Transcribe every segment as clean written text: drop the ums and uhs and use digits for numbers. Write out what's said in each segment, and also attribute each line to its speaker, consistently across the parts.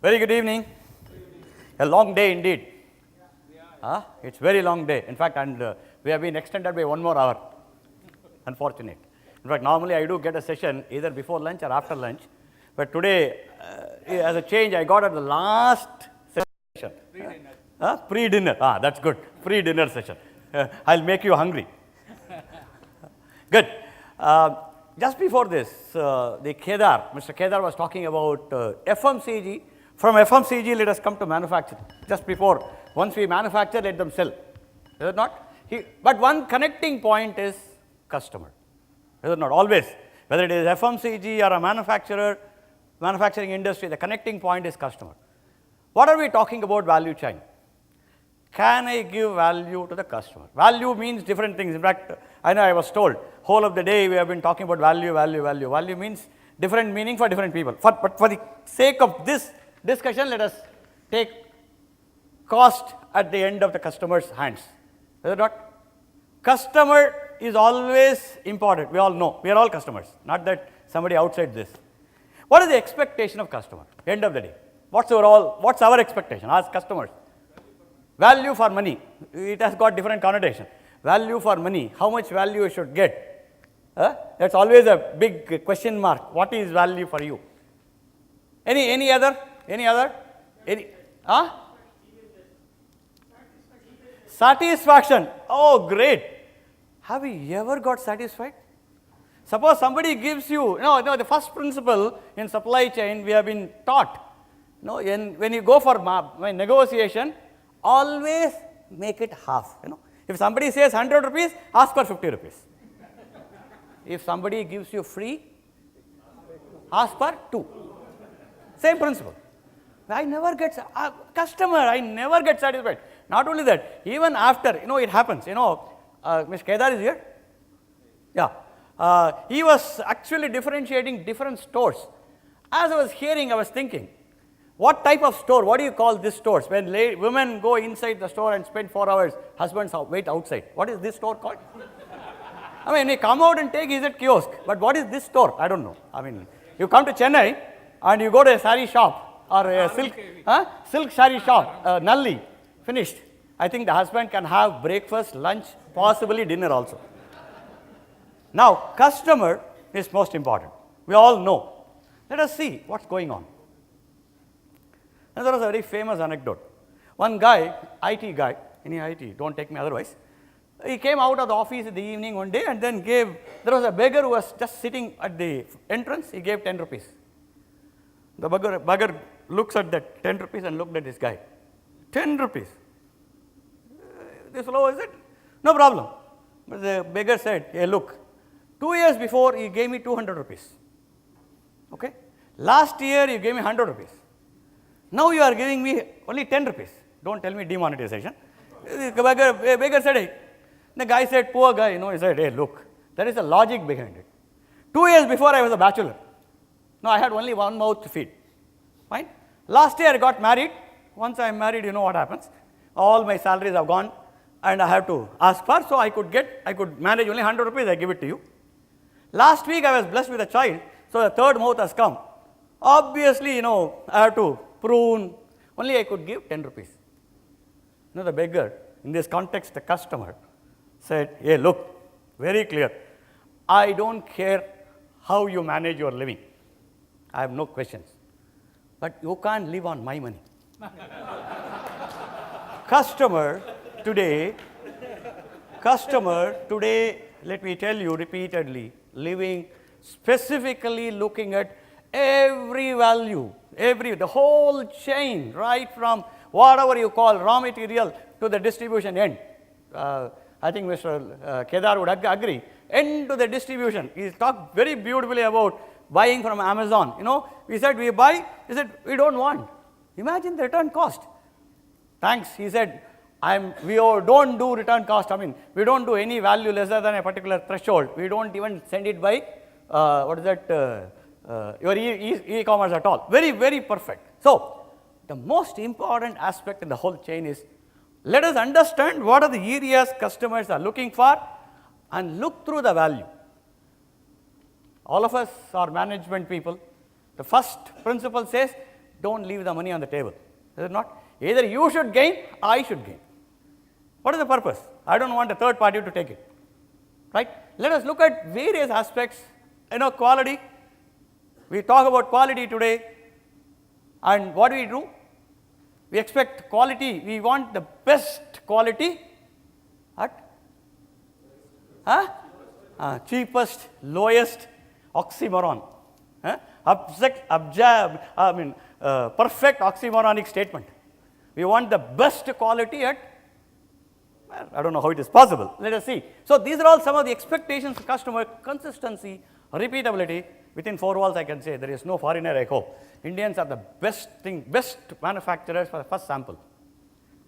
Speaker 1: Very good evening. A long day indeed. It's very long day. In fact, we have been extended by 1 more hour. Unfortunate. In fact, normally I do get a session either before lunch or after lunch. But today, as a change, I got at the last session. Pre-dinner. Pre-dinner. That's good. Pre-dinner session. I'll make you hungry. Good. Just before this, Mr. Kedar was talking about FMCG. From FMCG, let us come to manufacturing. Just before, once we manufacture, let them sell. Is it not? But one connecting point is customer. Is it not? Always. Whether it is FMCG or a manufacturing industry, the connecting point is customer. What are we talking about value chain? Can I give value to the customer? Value means different things. In fact, I know I was told, whole of the day we have been talking about value. Value means different meaning for different people. But for the sake of this discussion, let us take cost at the end of the customer's hands. Is it not? Customer is always important. We all know. We are all customers. Not that somebody outside this. What is the expectation of customer? End of the day. What's our expectation as customers? Value for money. It has got different connotation. Value for money. How much value you should get? That's always a big question mark. What is value for you? Any other? Satisfaction. Oh, great. Have you ever got satisfied? Suppose somebody gives you, the first principle in supply chain we have been taught. When you go for negotiation, always make it half. If somebody says 100 rupees, ask for 50 rupees. If somebody gives you free, ask for 2. Same principle. I never get satisfied. Not only that, even after, it happens. Mr. Kedar is here? Yeah. He was actually differentiating different stores. As I was hearing, I was thinking, what type of store? What do you call these stores? When women go inside the store and spend 4 hours, husbands wait outside. What is this store called? They come out and take, is it kiosk? But what is this store? I don't know. You come to Chennai and you go to a sari shop or a silk sari shop, Nalli, finished. I think the husband can have breakfast, lunch, possibly dinner also. Now, customer is most important. We all know. Let us see what's going on. And there was a very famous anecdote. One guy, IT guy, any IT, don't take me otherwise, he came out of the office in the evening one day and then there was a beggar who was just sitting at the entrance, he gave 10 rupees. The beggar looks at that 10 rupees and looked at this guy. 10 rupees. This low, is it? No problem. But the beggar said, hey, look, 2 years before he gave me 200 rupees. Okay? Last year you gave me 100 rupees. Now you are giving me only 10 rupees. Don't tell me demonetization. The beggar said, hey. The guy said, poor guy, he said, hey, look, there is a logic behind it. 2 years before I was a bachelor. Now I had only one mouth to feed. Fine? Last year I got married. Once I am married, you know what happens. All my salaries have gone and I have to ask for. So I could manage only 100 rupees, I give it to you. Last week I was blessed with a child. So the third mouth has come. Obviously, I have to prune. Only I could give 10 rupees. The beggar, in this context, the customer, said, hey, look, very clear. I don't care how you manage your living. I have no questions. But you can't live on my money. Customer today, let me tell you repeatedly, living specifically looking at every value, the whole chain, right from whatever you call raw material to the distribution end. I think Mr. Kedar would agree. End to the distribution. He talked very beautifully about buying from Amazon. We said we buy, he said we don't want. Imagine the return cost. Thanks, he said, we don't do return cost. We don't do any value lesser than a particular threshold. We don't even send it by, your e-commerce at all. Very, very perfect. So, the most important aspect in the whole chain is, let us understand what are the areas customers are looking for and look through the value. All of us are management people. The first principle says, don't leave the money on the table. Is it not? Either you should gain, I should gain. What is the purpose? I don't want a third party to take it. Right? Let us look at various aspects. Quality. We talk about quality today. And what do? We expect quality. We want the best quality at cheapest, lowest, oxymoron. Perfect oxymoronic statement. We want the best quality at, I don't know how it is possible. Let us see. So these are all some of the expectations of customer: consistency, repeatability. Within four walls, I can say there is no foreigner, I hope. Indians are the best manufacturers for the first sample.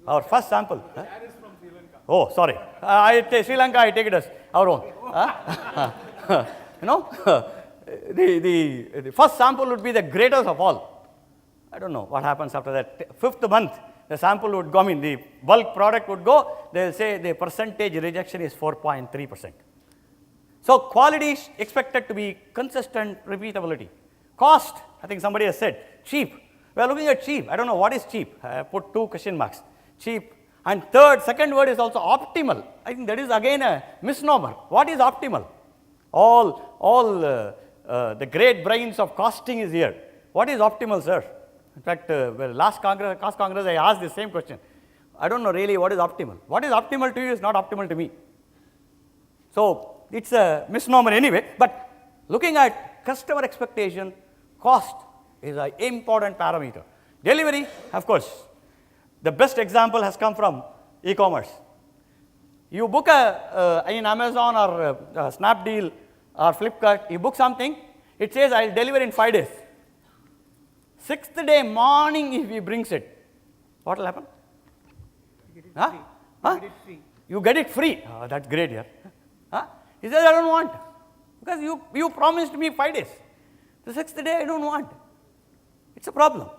Speaker 1: Our first sample.
Speaker 2: That is from Sri Lanka.
Speaker 1: Oh, sorry. Sri Lanka, I take it as our own. The first sample would be the greatest of all. I don't know what happens after that. Fifth month, the sample would go, the bulk product would go, they will say the percentage rejection is 4.3%. So quality is expected to be consistent, repeatability. Cost, I think somebody has said, cheap. We are looking at cheap. I don't know what is cheap. I put 2 question marks. Cheap. And second word is also optimal. I think that is again a misnomer. What is optimal? All the great brains of costing is here. What is optimal, sir? In fact, last Congress, I asked the same question. I don't know really what is optimal. What is optimal to you is not optimal to me. So it's a misnomer anyway. But looking at customer expectation, cost is an important parameter. Delivery, of course. The best example has come from e-commerce. You book in Amazon or Snapdeal or Flipkart, you book something, it says I'll deliver in 5 days. 6th day morning, if he brings it, what will happen?
Speaker 2: You get it free. You get it free.
Speaker 1: You get it free. Oh, that's great, yeah. He says, I don't want. Because you promised me 5 days. The 6th day, I don't want. It's a problem.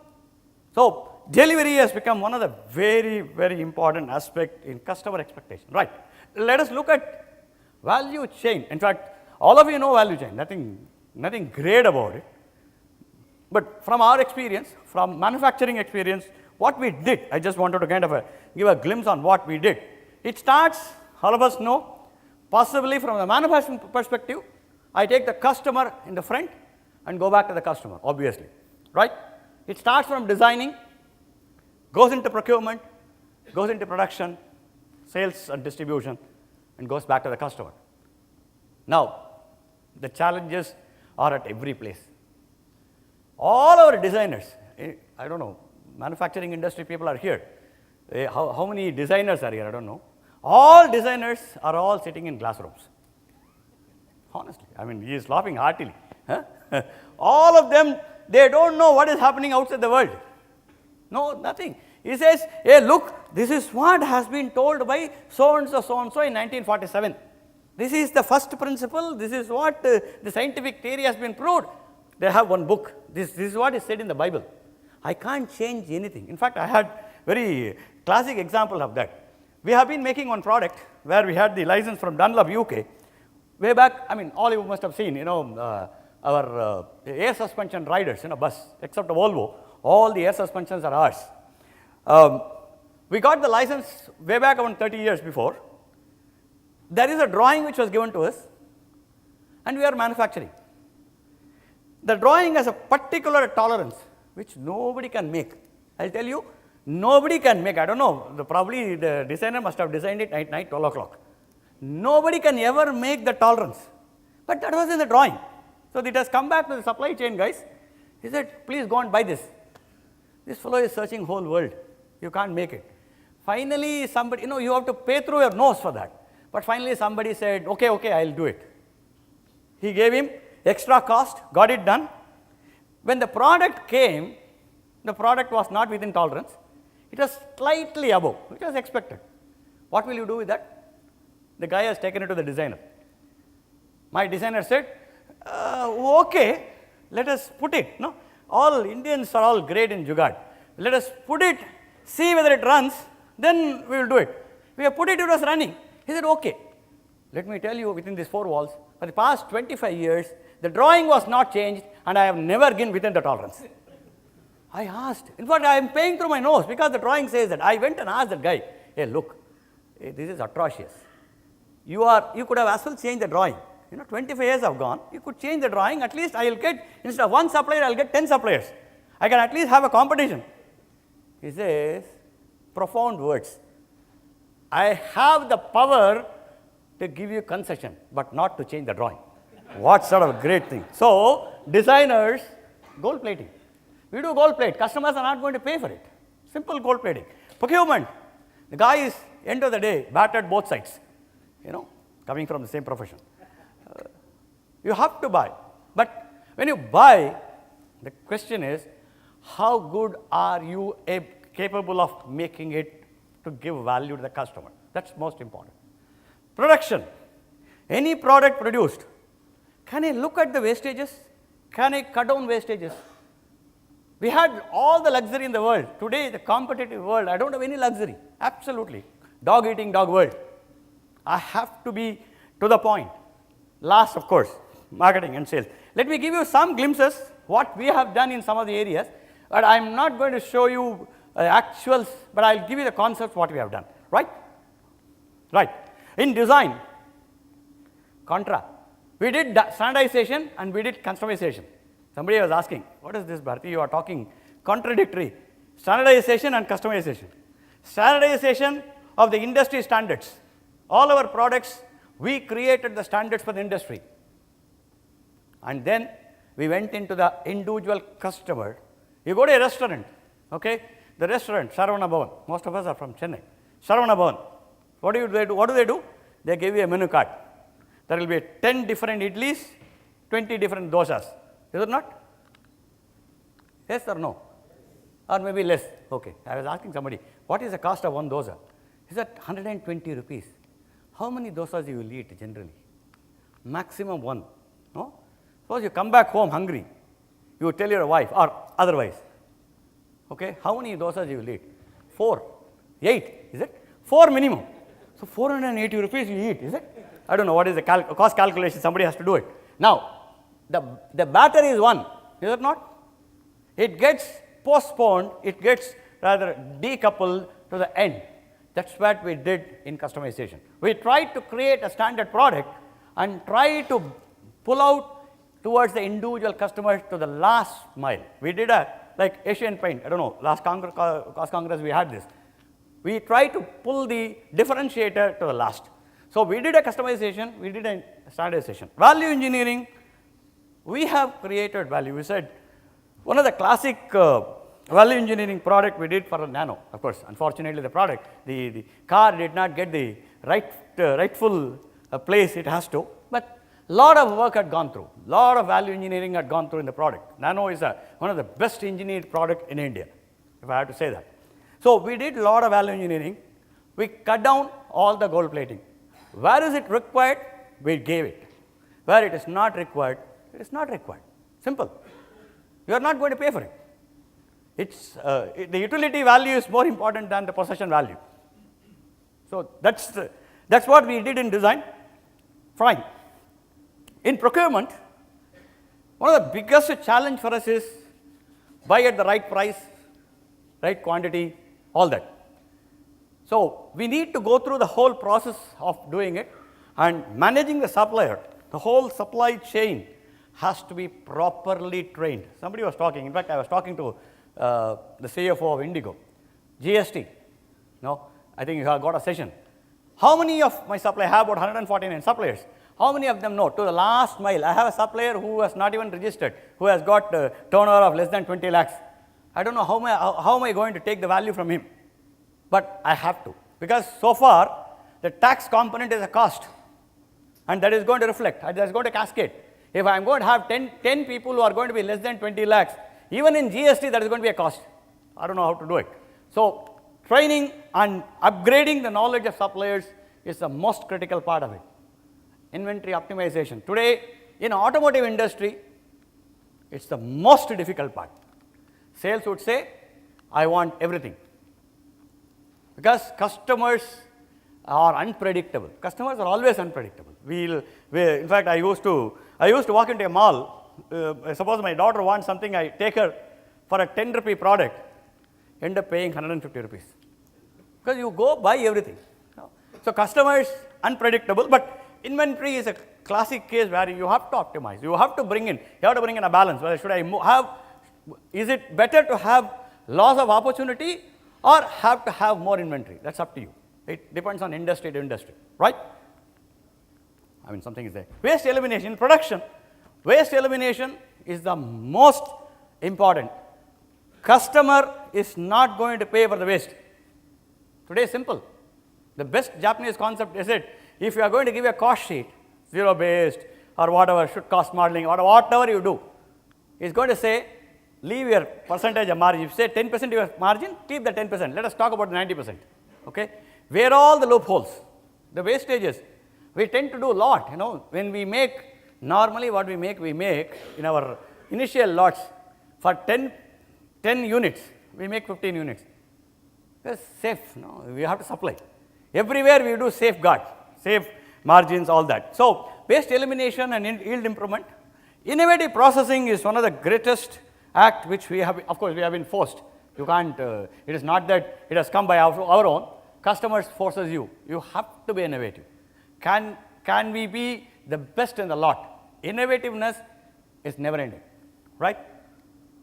Speaker 1: So delivery has become one of the very, very important aspects in customer expectation. Right. Let us look at value chain. In fact, all of you know value chain. Nothing great about it. But from our experience, from manufacturing experience, what we did, I just wanted to kind of give a glimpse on what we did. It starts, all of us know, possibly from the manufacturing perspective, I take the customer in the front and go back to the customer, obviously. Right? It starts from designing, goes into procurement, goes into production, sales and distribution, and goes back to the customer. Now, the challenges are at every place. All our designers, I don't know, manufacturing industry people are here. How many designers are here? I don't know. All designers are all sitting in classrooms. Honestly, he is laughing heartily. All of them, they don't know what is happening outside the world. No, nothing. He says, hey, look, this is what has been told by so-and-so in 1947. This is the first principle. This is what the scientific theory has been proved. They have one book. This is what is said in the Bible. I can't change anything. In fact, I had very classic example of that. We have been making one product where we had the license from Dunlop, UK. Way back, all you must have seen, our air suspension riders in a bus, except a Volvo. All the air suspensions are ours. We got the license way back around 30 years before. There is a drawing which was given to us, and we are manufacturing. The drawing has a particular tolerance which nobody can make. I'll tell you, nobody can make. I don't know, probably the designer must have designed it at night 12 o'clock. Nobody can ever make the tolerance. But that was in the drawing. So it has come back to the supply chain guys. He said, please go and buy this. This fellow is searching whole world. You can't make it. Finally, somebody, you have to pay through your nose for that. But finally, somebody said, okay, I'll do it. He gave him extra cost, got it done. When the product came, the product was not within tolerance. It was slightly above, which was expected. What will you do with that? The guy has taken it to the designer. My designer said, okay, let us put it. No, all Indians are all great in Jugaad. Let us put it, see whether it runs, then we will do it. We have put it, it was running. He said, okay. Let me tell you, within these 4 walls, for the past 25 years, the drawing was not changed, and I have never been within the tolerance. I asked. In fact, I am paying through my nose because the drawing says that. I went and asked that guy, hey, look, this is atrocious. You could have as well changed the drawing. 25 years have gone. You could change the drawing. At least I will get, instead of one supplier, I will get 10 suppliers. I can at least have a competition. He says, profound words. I have the power to give you concession, but not to change the drawing. What sort of a great thing. So, designers, gold plating. We do gold plate. Customers are not going to pay for it. Simple gold plating. Procurement. The guy is, end of the day, battered both sides. Coming from the same profession. You have to buy. But when you buy, the question is, how good are you capable of making it to give value to the customer? That's most important. Production. Any product produced, can I look at the wastages? Can I cut down wastages? We had all the luxury in the world. Today, the competitive world, I don't have any luxury. Absolutely. Dog eating dog world. I have to be to the point. Last, of course, marketing and sales. Let me give you some glimpses what we have done in some of the areas, but I am not going to show you actuals, but I will give you the concepts what we have done. Right? Right. In design, contra. We did standardization and we did customization. Somebody was asking, what is this, Barathi? You are talking contradictory. Standardization and customization. Standardization of the industry standards. All our products, we created the standards for the industry. And then we went into the individual customer. You go to a restaurant, okay? The restaurant, Saravana Bhavan. Most of us are from Chennai. Saravana Bhavan. What do they do? They give you a menu card. There will be 10 different idlis, 20 different dosas. Is it not? Yes or no? Or maybe less. Okay. I was asking somebody, what is the cost of one dosa? He said 120 rupees. How many dosas you will eat generally? Maximum one. No? Suppose you come back home hungry. You tell your wife or otherwise. Okay. How many dosas you will eat? 4. 8. Is it? 4 minimum. So 480 rupees you eat. Is it? I don't know what is the cost calculation. Somebody has to do it. Now, the batter is one. Is it not? It gets postponed. It gets rather decoupled to the end. That's what we did in customization. We tried to create a standard product and try to pull out towards the individual customer to the last mile. We did like Asian Paint. I don't know, last Congress we had this. We tried to pull the differentiator to the last. So we did a customization, we did a standardization. Value engineering, we have created value. We said one of the classic value engineering product we did for a Nano. Of course, unfortunately the product, the car did not get the rightful place it has to, but a lot of work had gone through, lot of value engineering had gone through in the product. Nano is one of the best engineered product in India, if I have to say that. So we did a lot of value engineering. We cut down all the gold plating. Where is it required? We gave it. Where it is not required, it is not required. Simple. You are not going to pay for it. It's, the utility value is more important than the possession value. So that's what we did in design. Fine. In procurement, one of the biggest challenge for us is buy at the right price, right quantity, all that. So we need to go through the whole process of doing it, and managing the supplier, the whole supply chain has to be properly trained. Somebody was talking, in fact I was talking to the CFO of Indigo, GST. No, I think you have got a session. How many of my suppliers, I have about 149 suppliers. How many of them know to the last mile? I have a supplier who has not even registered, who has got a turnover of less than 20 lakhs. I don't know how am I going to take the value from him. But I have to, because so far the tax component is a cost, and that is going to reflect, that is going to cascade. If I am going to have 10 people who are going to be less than 20 lakhs, even in GST that is going to be a cost. I don't know how to do it. So training and upgrading the knowledge of suppliers is the most critical part of it. Inventory optimization. Today in automotive industry, it's the most difficult part. Sales would say, I want everything. Because customers are unpredictable. Customers are always unpredictable. In fact, I used to walk into a mall. Suppose my daughter wants something, I take her for a 10 rupee product, end up paying 150 rupees. Because you go buy everything. So customers unpredictable, but inventory is a classic case where you have to optimize. You have to bring in, you have to bring in a balance. Whether should I have, is it better to have loss of opportunity or have to have more inventory? That's up to you. It depends on industry to industry, right? I mean, something is there. Waste elimination, production. Waste elimination is the most important. Customer is not going to pay for the waste. Today is simple. The best Japanese concept is it, if you are going to give a cost sheet, zero based or whatever, should cost modeling or whatever you do, it's going to say, leave your percentage of margin. If you say 10% your margin, keep the 10%. Let us talk about the 90%. Okay? Where are all the loopholes? The wastages. We tend to do a lot, when we make, normally what we make in our initial lots for 10 units, we make 15 units. It's safe, we have to supply. Everywhere we do safeguard, safe margins, all that. So, waste elimination and yield improvement. Innovative processing is one of the greatest act which we have, of course, we have been forced. You can't, it is not that it has come by our own. Customers forces you. You have to be innovative. Can we be the best in the lot? Innovativeness is never ending, right?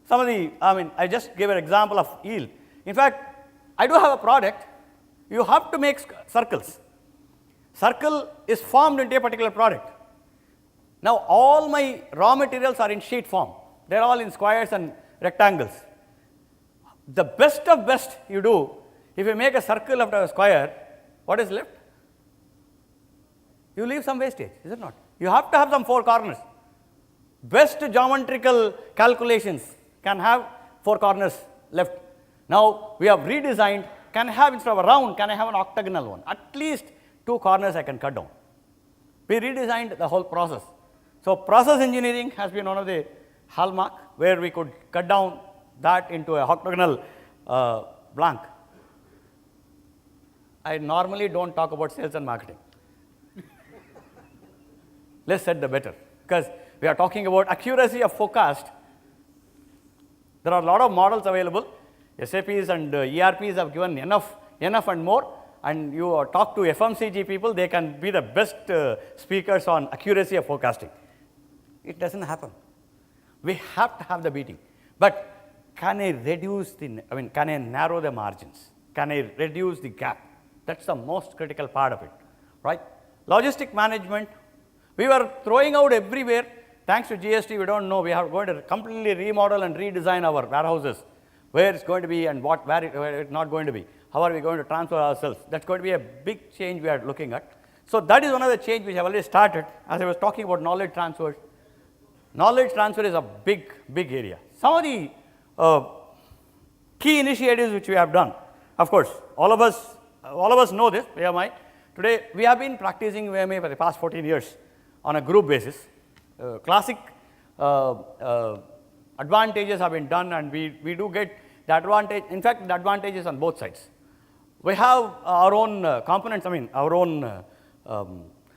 Speaker 1: Some of the, I just gave an example of yield. In fact, I do have a product. You have to make circles. Circle is formed into a particular product. Now, all my raw materials are in sheet form. They are all in squares and rectangles. The best of best you do, if you make a circle after a square, what is left? You leave some wastage, is it not? You have to have some four corners. Best geometrical calculations can have four corners left. Now, we have redesigned, can I have instead of a round, can I have an octagonal one? At least two corners I can cut down. We redesigned the whole process. So, process engineering has been one of the hallmark where we could cut down that into a octagonal blank. I normally don't talk about sales and marketing. Less said the better, because we are talking about accuracy of forecast. There are a lot of models available. SAPs and ERPs have given enough and more, and you talk to FMCG people, they can be the best speakers on accuracy of forecasting. It doesn't happen. We have to have the beating. But can I reduce can I narrow the margins? Can I reduce the gap? That's the most critical part of it, right? Logistic management, we were throwing out everywhere. Thanks to GST, we don't know. We are going to completely remodel and redesign our warehouses, where it's going to be and where it's not going to be. How are we going to transfer ourselves? That's going to be a big change we are looking at. So that is one of the change which have already started. As I was talking about knowledge transfer. Knowledge transfer is a big area. Some of the key initiatives which we have done, of course, all of us know this, VMI. Today, we have been practicing VMI for the past 14 years on a group basis. Classic advantages have been done, and we do get the advantage. In fact, the advantages on both sides. We have our own components, our own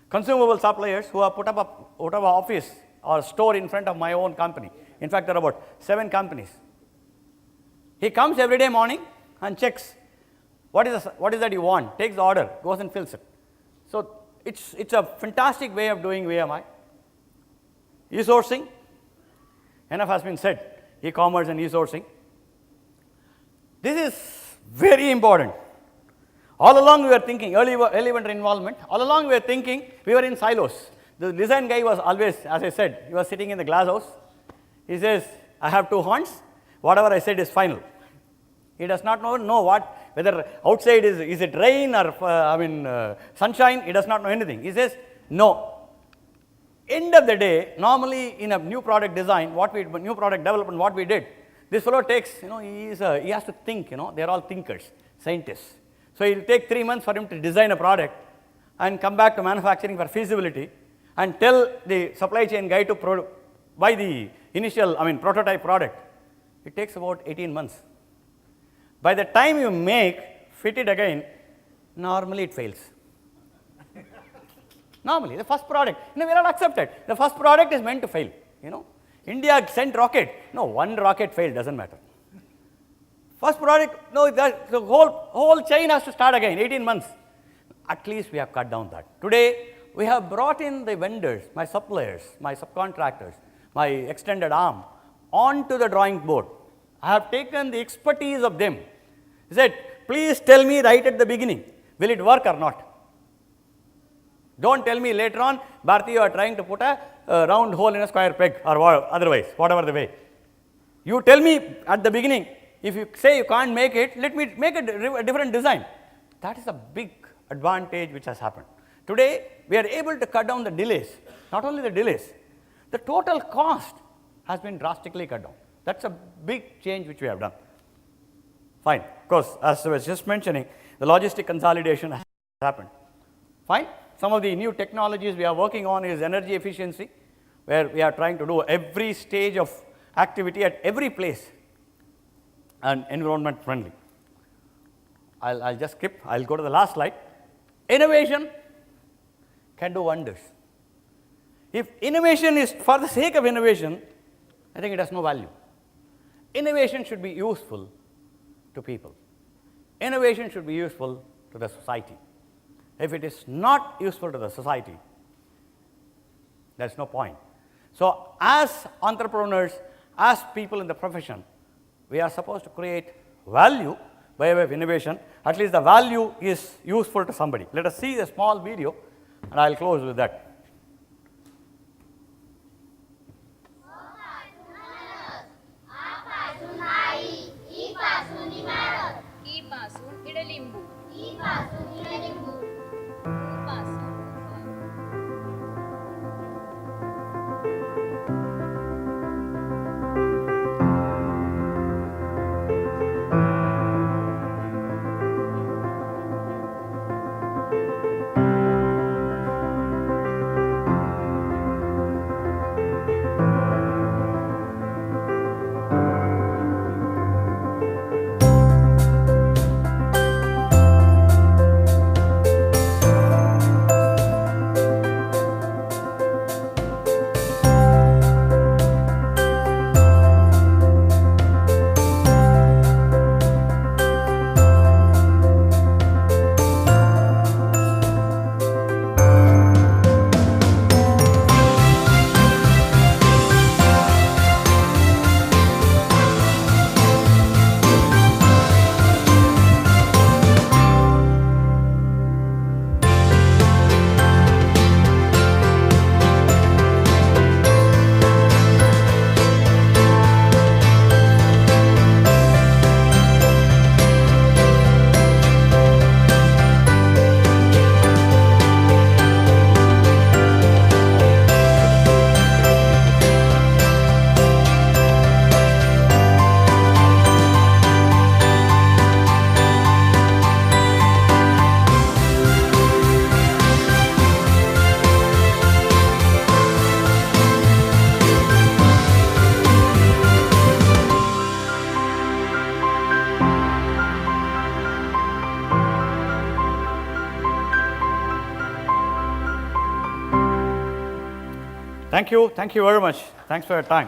Speaker 1: consumable suppliers who have put up an office or store in front of my own company. In fact, there are about 7 companies. He comes every day morning and checks what is that you want, takes the order, goes and fills it. So it's a fantastic way of doing VMI. E-sourcing, enough has been said, e-commerce and e-sourcing. This is very important. All along we were thinking, early vendor involvement, all along we were thinking, we were in silos. The design guy was always, as I said, he was sitting in the glass house. He says, I have 2 horns, whatever I said is final. He does not know whether outside is it rain or sunshine, he does not know anything. He says, no. End of the day, normally in a new product design, new product development, what we did, this fellow takes, he has to think, they're all thinkers, scientists. So it will take 3 months for him to design a product and come back to manufacturing for feasibility and tell the supply chain guy to buy the initial, prototype product. It takes about 18 months. By the time you fit it again, normally it fails. Normally, the first product, we are not accepted. The first product is meant to fail, India sent rocket. No, one rocket failed, doesn't matter. First product, no, that the whole chain has to start again, 18 months. At least we have cut down that. Today, we have brought in the vendors, my suppliers, my subcontractors, my extended arm, onto the drawing board. I have taken the expertise of them. He said, please tell me right at the beginning, will it work or not? Don't tell me later on, Barathi, you are trying to put a round hole in a square peg or otherwise, whatever the way. You tell me at the beginning, if you say you can't make it, let me make a different design. That is a big advantage which has happened. Today, we are able to cut down the delays. Not only the delays, the total cost has been drastically cut down. That's a big change which we have done. Fine. Of course, as I was just mentioning, the logistic consolidation has happened. Fine. Some of the new technologies we are working on is energy efficiency, where we are trying to do every stage of activity at every place and environment friendly. I'll just skip. I'll go to the last slide. Innovation can do wonders. If innovation is for the sake of innovation, I think it has no value. Innovation should be useful to people. Innovation should be useful to the society. If it is not useful to the society, there's no point. So as entrepreneurs, as people in the profession, we are supposed to create value by way of innovation. At least the value is useful to somebody. Let us see a small video, and I'll close with that.
Speaker 3: पासून इडलिंबू पासून
Speaker 1: Thank you very much. Thanks for your time.